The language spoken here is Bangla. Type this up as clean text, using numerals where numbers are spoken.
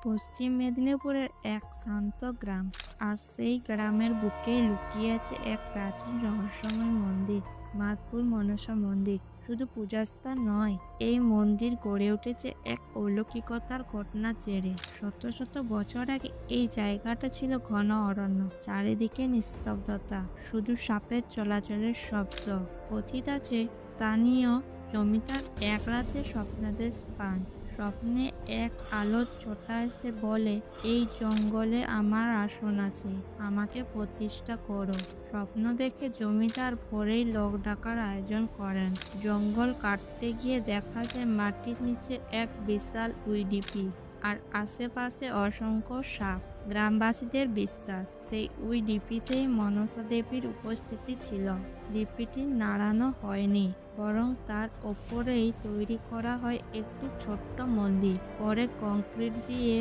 পশ্চিম মেদিনীপুরের এক শান্ত গ্রাম, আর সেই গ্রামের বুকেই লুকিয়ে আছে এক প্রাচীন রহস্যময় মন্দির, মাধপুর মনসা মন্দির। শুধু পূজাস্থান নয়, এই মন্দির গড়ে উঠেছে এক অলৌকিকতার ঘটনার জেরে। শত শত বছর আগে এই জায়গাটা ছিল ঘন অরণ্য, চারিদিকে নিস্তব্ধতা, শুধু সাপের চলাচলের শব্দ। কথিত আছে, স্থানীয় জমিদার এক রাতে স্বপ্নাদেশ পান। স্বপ্নে এক আলোর ছোটা এসে বলে, এই জঙ্গলে আমার আসন আছে, আমাকে প্রতিষ্ঠা করো। স্বপ্ন দেখে জমিদার ভোরেই লোক ডাকার আয়োজন করেন। জঙ্গল কাটতে গিয়ে দেখা যায় মাটির নিচে এক বিশাল উইডিপি, আর আশেপাশে অসংখ্য সাপ। গ্রামবাসীদের বিশ্বাস, সেই ওই ডিপিতেই মনসা দেবীর উপস্থিতি ছিল। ডিপিটি নাড়ানো হয়নি, বরং তার ওপরেই তৈরি করা হয় একটি ছোট্ট মন্দির। পরে কংক্রিট দিয়ে